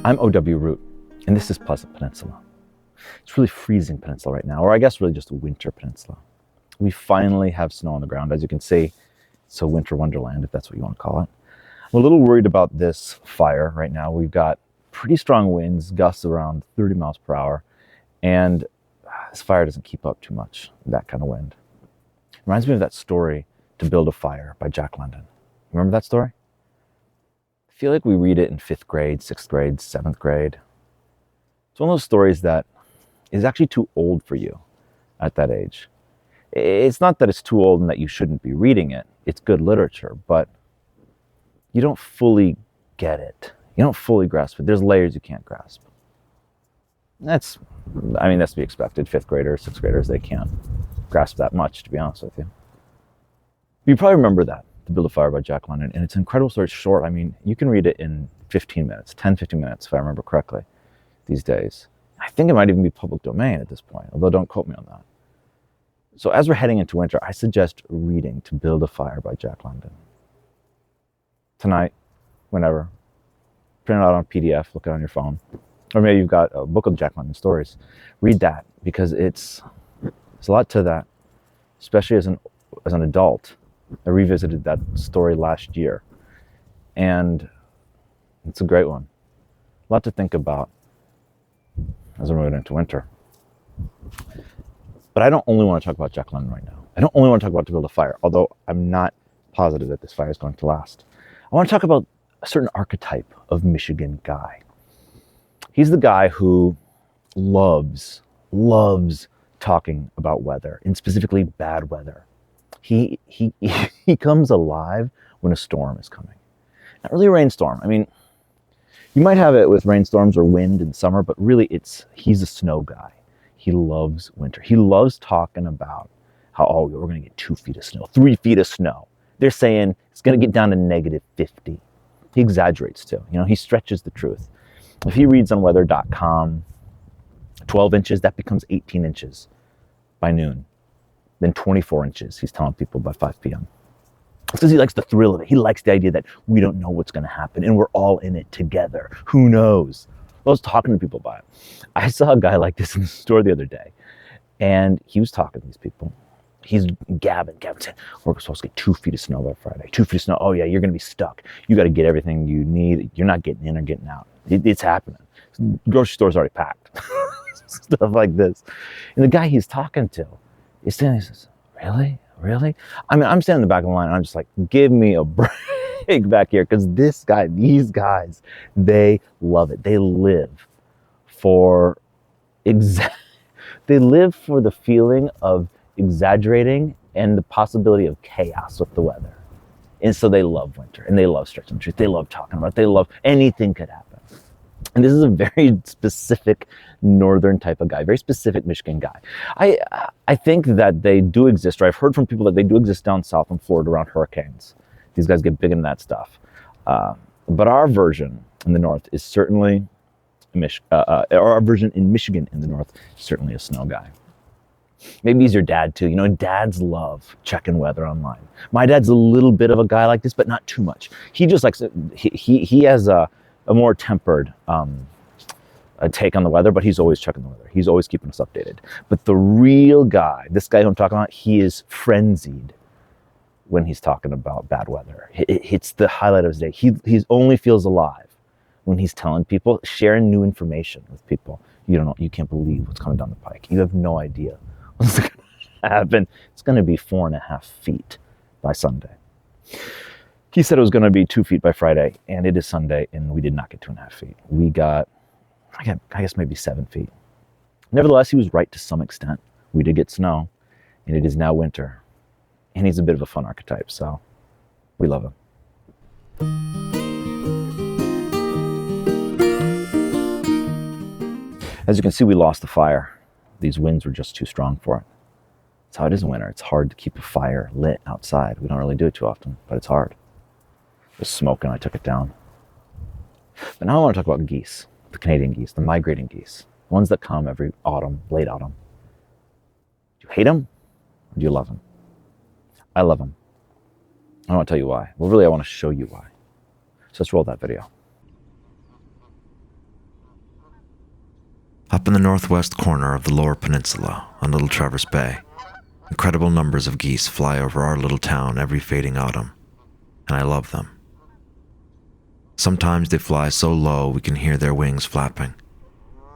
I'm O.W. Root, and this is Pleasant Peninsula. It's really freezing peninsula right now, or I guess really just a winter peninsula. We finally have snow on the ground, as you can see. So winter wonderland, if that's what you want to call it. I'm a little worried about this fire right now. We've got pretty strong winds, gusts around 30 miles per hour, and this fire doesn't keep up too much, that kind of wind. Reminds me of that story, To Build a Fire by Jack London. Remember that story? I feel like we read it in 5th grade, 6th grade, 7th grade. It's one of those stories that is actually too old for you at that age. It's not that it's too old and that you shouldn't be reading it. It's good literature, but you don't fully get it. You don't fully grasp it. There's layers you can't grasp. That's to be expected. 5th graders, 6th graders, they can't grasp that much, to be honest with you. You probably remember that, To Build a Fire by Jack London, and it's an incredible story. It's short. I mean, you can read it in 15 minutes, 10, 15 minutes, if I remember correctly, these days. I think it might even be public domain at this point, although don't quote me on that. So as we're heading into winter, I suggest reading To Build a Fire by Jack London. Tonight, whenever, print it out on PDF, look it on your phone. Or maybe you've got a book of Jack London stories. Read that, because there's a lot to that, especially as an adult. I revisited that story last year, and it's a great one. A lot to think about as we're moving into winter. But I don't only want to talk about Jack London right now. I don't only want to talk about To Build a Fire, although I'm not positive that this fire is going to last. I want to talk about a certain archetype of Michigan guy. He's the guy who loves talking about weather, and specifically bad weather. He comes alive when a storm is coming. Not really a rainstorm. I mean, you might have it with rainstorms or wind in summer, but really he's a snow guy. He loves winter. He loves talking about how, we're going to get 2 feet of snow, 3 feet of snow. They're saying it's going to get down to -50. He exaggerates too. He stretches the truth. If he reads on weather.com, 12 inches, that becomes 18 inches by noon. Then 24 inches, he's telling people by 5 p.m. It's because he likes the thrill of it. He likes the idea that we don't know what's going to happen and we're all in it together. Who knows? I was talking to people about it. I saw a guy like this in the store the other day, and he was talking to these people. He's Gavin said, we're supposed to get 2 feet of snow by Friday. 2 feet of snow. Oh yeah, you're going to be stuck. You got to get everything you need. You're not getting in or getting out. It's happening. The grocery store's already packed. Stuff like this. And the guy he's talking to is standing there and says, really? I mean, I'm standing in the back of the line and I'm just like, give me a break back here, because these guys, they love it. They live for the feeling of exaggerating and the possibility of chaos with the weather. And so they love winter, and they love stretching the truth. They love talking about it. They love anything could happen. And this is a very specific northern type of guy, very specific Michigan guy. I think that they do exist, or I've heard from people that they do exist down south in Florida around hurricanes. These guys get big into that stuff. But our version in the north is certainly, our version in Michigan in the north is certainly a snow guy. Maybe he's your dad too. Dads love checking weather online. My dad's a little bit of a guy like this, but not too much. He just likes it. He has a more tempered take on the weather, but he's always checking the weather. He's always keeping us updated. But the real guy, this guy who I'm talking about, he is frenzied when he's talking about bad weather. It's the highlight of his day. He only feels alive when he's telling people, sharing new information with people. You don't know, you can't believe what's coming down the pike. You have no idea what's going to happen. It's going to be 4.5 feet by Sunday. He said it was going to be 2 feet by Friday, and it is Sunday, and we did not get 2.5 feet. We got, I guess maybe 7 feet. Nevertheless, he was right to some extent. We did get snow, and it is now winter. And he's a bit of a fun archetype, so we love him. As you can see, we lost the fire. These winds were just too strong for it. That's how it is in winter. It's hard to keep a fire lit outside. We don't really do it too often, but it's hard. It was smoking, I took it down. But now I want to talk about geese, the Canadian geese, the migrating geese, the ones that come every autumn, late autumn. Do you hate them or do you love them? I love them. I want to tell you why. Well, really, I want to show you why. So let's roll that video. Up in the northwest corner of the Lower Peninsula on Little Traverse Bay, incredible numbers of geese fly over our little town every fading autumn, and I love them. Sometimes they fly so low we can hear their wings flapping.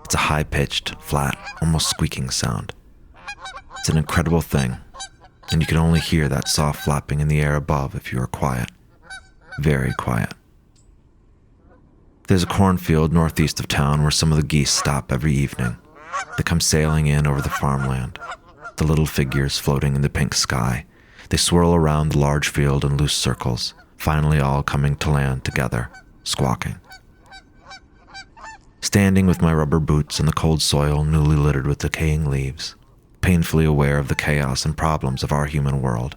It's a high-pitched, flat, almost squeaking sound. It's an incredible thing, and you can only hear that soft flapping in the air above if you are quiet. Very quiet. There's a cornfield northeast of town where some of the geese stop every evening. They come sailing in over the farmland, the little figures floating in the pink sky. They swirl around the large field in loose circles, finally all coming to land together, squawking. Standing with my rubber boots in the cold soil newly littered with decaying leaves, painfully aware of the chaos and problems of our human world,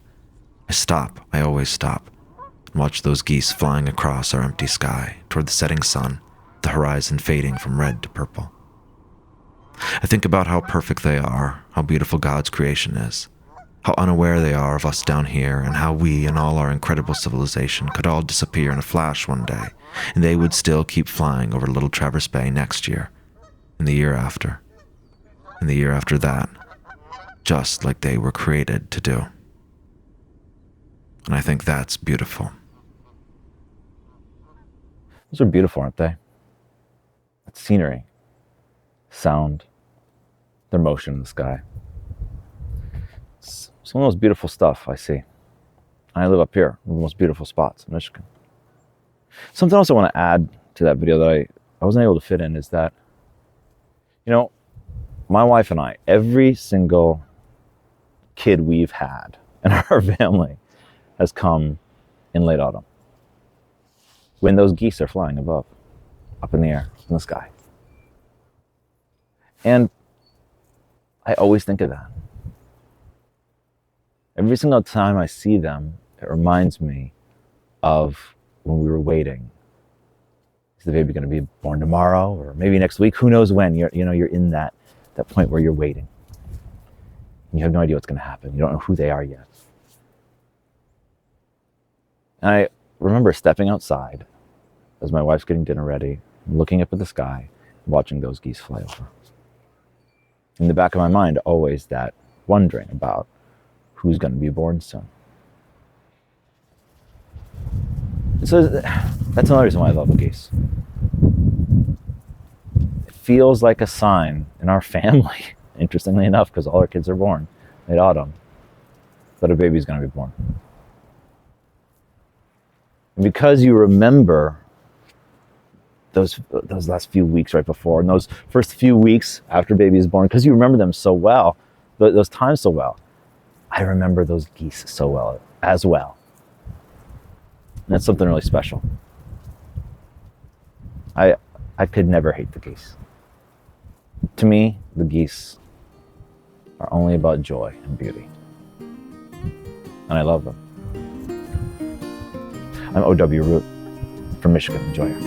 I always stop, and watch those geese flying across our empty sky toward the setting sun, the horizon fading from red to purple. I think about how perfect they are, how beautiful God's creation is, how unaware they are of us down here, and how we and all our incredible civilization could all disappear in a flash one day, and they would still keep flying over Little Traverse Bay next year, and the year after, and the year after that, just like they were created to do. And I think that's beautiful. Those are beautiful, aren't they? That scenery, sound, their motion in the sky. It's some of the most beautiful stuff I see. I live up here, one of the most beautiful spots in Michigan. Something else I want to add to that video that I wasn't able to fit in is that, my wife and I, every single kid we've had in our family has come in late autumn, when those geese are flying above, up in the air, in the sky. And I always think of that. Every single time I see them, it reminds me of when we were waiting. Is the baby going to be born tomorrow or maybe next week? Who knows when? You're in that point where you're waiting. And you have no idea what's going to happen. You don't know who they are yet. And I remember stepping outside as my wife's getting dinner ready, looking up at the sky, watching those geese fly over. In the back of my mind, always that wondering about who's going to be born soon. And so that's another reason why I love geese. It feels like a sign in our family, interestingly enough, because all our kids are born late autumn, that a baby's going to be born. And because you remember those last few weeks right before, and those first few weeks after baby is born, because you remember them so well, those times so well, I remember those geese so well as well. And that's something really special. I could never hate the geese. To me, the geese are only about joy and beauty. And I love them. I'm O.W. Root from Michigan. Enjoy it.